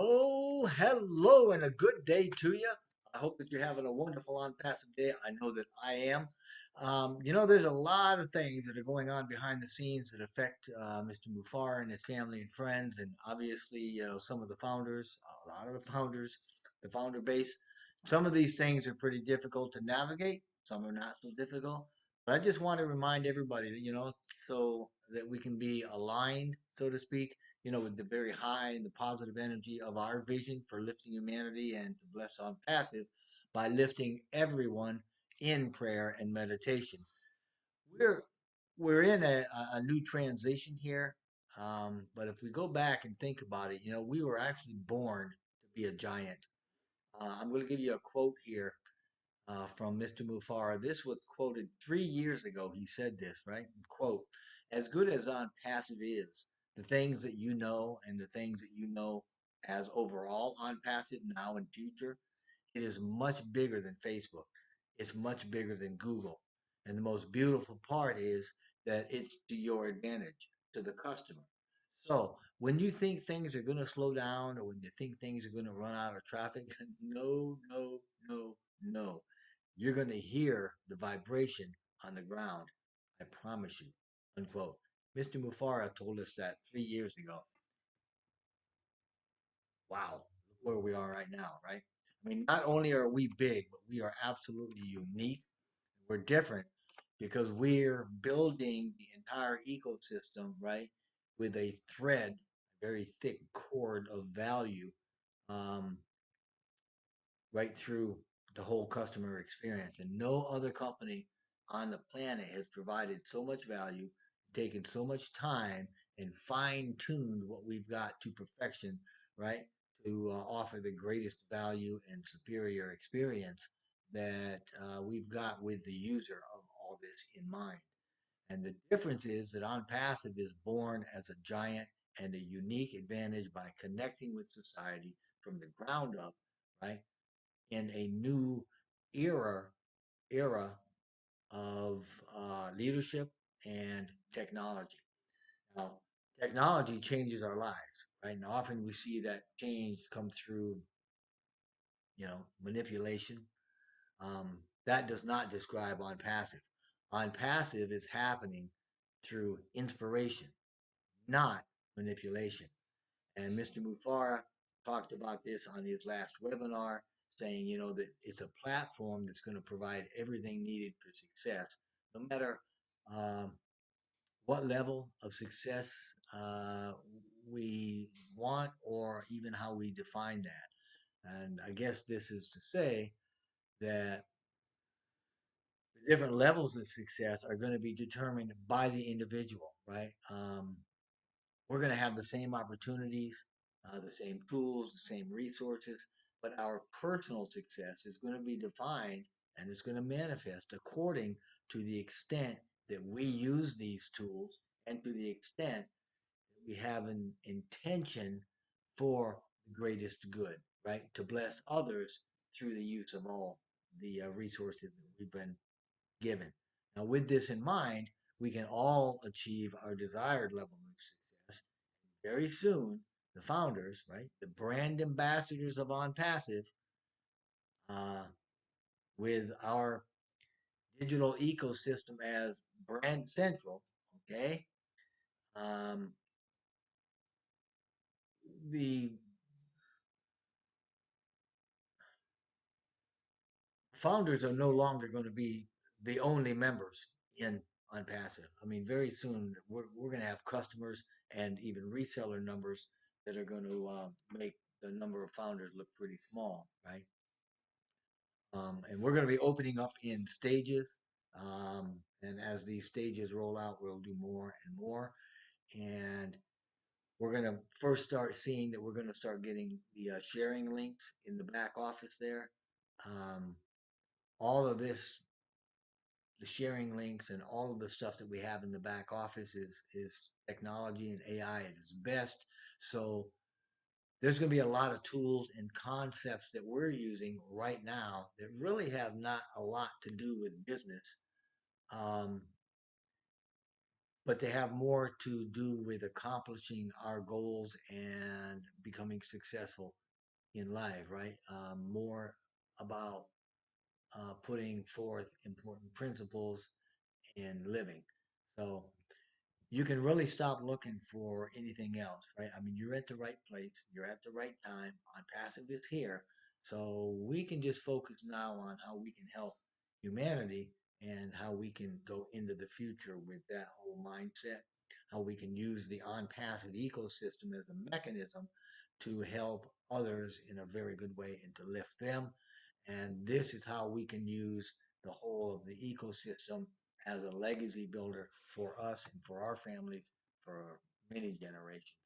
Oh, hello and a good day to you. I hope that you're having a wonderful OnPassive day. I know that I am. There's a lot of things that are going on behind the scenes that affect Mr. Mufar and his family and friends, and obviously, some of the founders, a lot of the founders, the founder base. Some of these things are pretty difficult to navigate. Some are not so difficult. But I just want to remind everybody that, so that we can be aligned, so to speak, with the very high and the positive energy of our vision for lifting humanity and to bless on passive by lifting everyone in prayer and meditation. We're we're in a new transition here, but if we go back and think about it, we were actually born to be a giant. I'm going to give you a quote here from Mr. Mufara. This was quoted 3 years ago. He said this, right? Quote, as good as on passive is, the things that you know and the things that you know as overall on passive now and future, it is much bigger than Facebook. It's much bigger than Google. And the most beautiful part is that it's to your advantage, to the customer. So when you think things are going to slow down or when you think things are going to run out of traffic, no, no, no, no. You're going to hear the vibration on the ground. I promise you. Unquote. Mr. Mufara told us that 3 years ago. Wow, look where we are right now, right? I mean, not only are we big, but we are absolutely unique. We're different because we're building the entire ecosystem, right, with a thread, a very thick cord of value, um, right through the whole customer experience. And no other company on the planet has provided so much value, taken so much time, and fine tuned what we've got to perfection, right? To offer the greatest value and superior experience that we've got with the user of all this in mind. And the difference is that OnPassive is born as a giant and a unique advantage by connecting with society from the ground up, right? In a new era era of leadership and technology. Now, technology changes our lives, right? And often we see that change come through, manipulation. That does not describe on passive. On passive is happening through inspiration, not manipulation. And Mr. Mufara talked about this on his last webinar, saying, that it's a platform that's going to provide everything needed for success, no matter um, what level of success we want or even how we define that. And I guess this is to say that the different levels of success are going to be determined by the individual, right? We're going to have the same opportunities, the same tools, the same resources, but our personal success is going to be defined and it's going to manifest according to the extent that we use these tools and to the extent that we have an intention for the greatest good, right? To bless others through the use of all the resources that we've been given. Now, with this in mind, we can all achieve our desired level of success very soon. The founders, right, the brand ambassadors of OnPassive, uh, with our digital ecosystem as brand central, okay, um, the founders are no longer going to be the only members in OnPassive. I mean, very soon we're going to have customers and even reseller numbers that are going to make the number of founders look pretty small, right? And we're going to be opening up in stages. And as these stages roll out, we'll do more and more. And we're going to first start seeing that we're going to start getting the sharing links in the back office there. Um, all of this, the sharing links and all of the stuff that we have in the back office is technology and AI at its best. So there's going to be a lot of tools and concepts that we're using right now that really have not a lot to do with business. Um, but they have more to do with accomplishing our goals and becoming successful in life, right? More about putting forth important principles in living. So you can really stop looking for anything else, right? I mean, you're at the right place, you're at the right time. OnPassive is here. So we can just focus now on how we can help humanity and how we can go into the future with that whole mindset, how we can use the OnPassive ecosystem as a mechanism to help others in a very good way and to lift them. And this is how we can use the whole of the ecosystem as a legacy builder for us and for our families for many generations.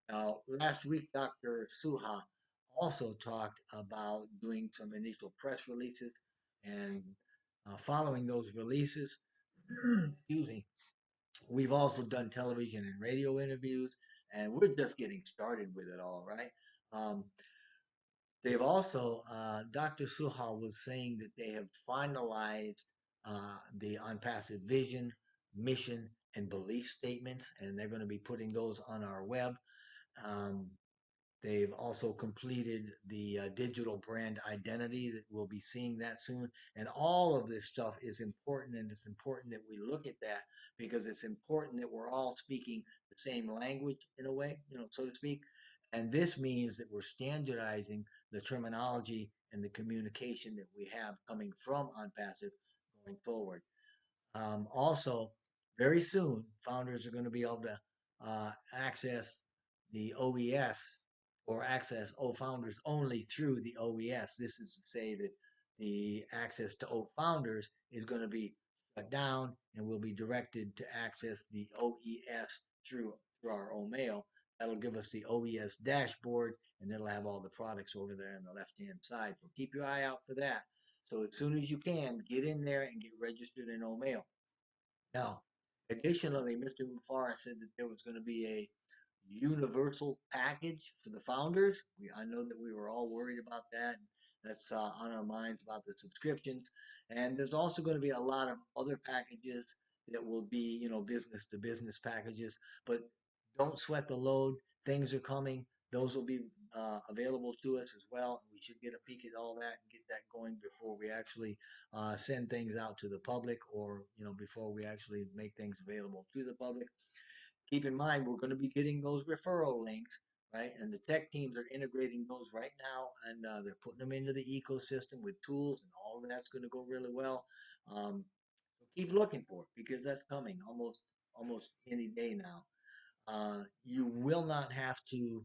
Now, last week, Dr. Suha also talked about doing some initial press releases and following those releases, excuse me, we've also done television and radio interviews, and we're just getting started with it all, right? Um, They've also, Dr. Suha was saying that they have finalized the OnPassive vision, mission, and belief statements, and they're going to be putting those on our web. Um, They've also completed the digital brand identity that we'll be seeing that soon. And all of this stuff is important, and it's important that we look at that because it's important that we're all speaking the same language in a way, so to speak. And this means that we're standardizing the terminology and the communication that we have coming from OnPassive going forward. Also, very soon, founders are going to be able to access the OES or access O founders only through the OES. This is to say that the access to O founders is going to be shut down and will be directed to access the OES through our O mail. That'll give us the OES dashboard, and it'll have all the products over there on the left hand side. So keep your eye out for that. So as soon as you can, get in there and get registered in O mail. Now, additionally, Mr. Mufara said that there was going to be a universal package for the founders. I know that we were all worried about that. That's on our minds about the subscriptions. And there's also going to be a lot of other packages that will be, business to business packages. But don't sweat the load. Things are coming. Those will be available to us as well. We should get a peek at all that and get that going before we actually send things out to the public, or before we actually make things available to the public. Keep in mind, we're going to be getting those referral links, right? And the tech teams are integrating those right now, and they're putting them into the ecosystem with tools, and all of that's going to go really well. So keep looking for it because that's coming almost any day now. You will not have to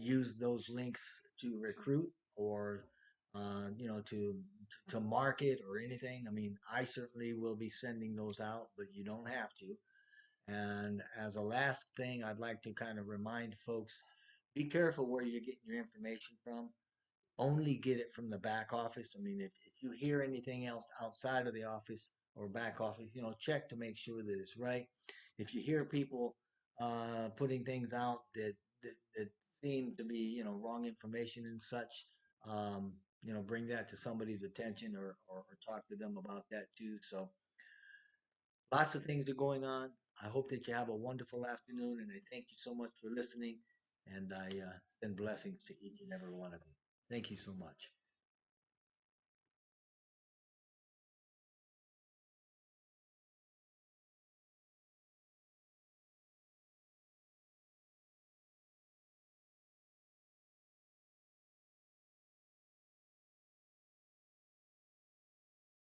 use those links to recruit or to market or anything. I mean, I certainly will be sending those out, but you don't have to. And as a last thing, I'd like to kind of remind folks, be careful where you're getting your information from. Only get it from the back office. I mean, if you hear anything else outside of the office or back office, check to make sure that it's right. If you hear people putting things out that seem to be, wrong information and such, bring that to somebody's attention, or talk to them about that too. So lots of things are going on. I hope that you have a wonderful afternoon, and I thank you so much for listening. And I send blessings to each and every one of you. Thank you so much.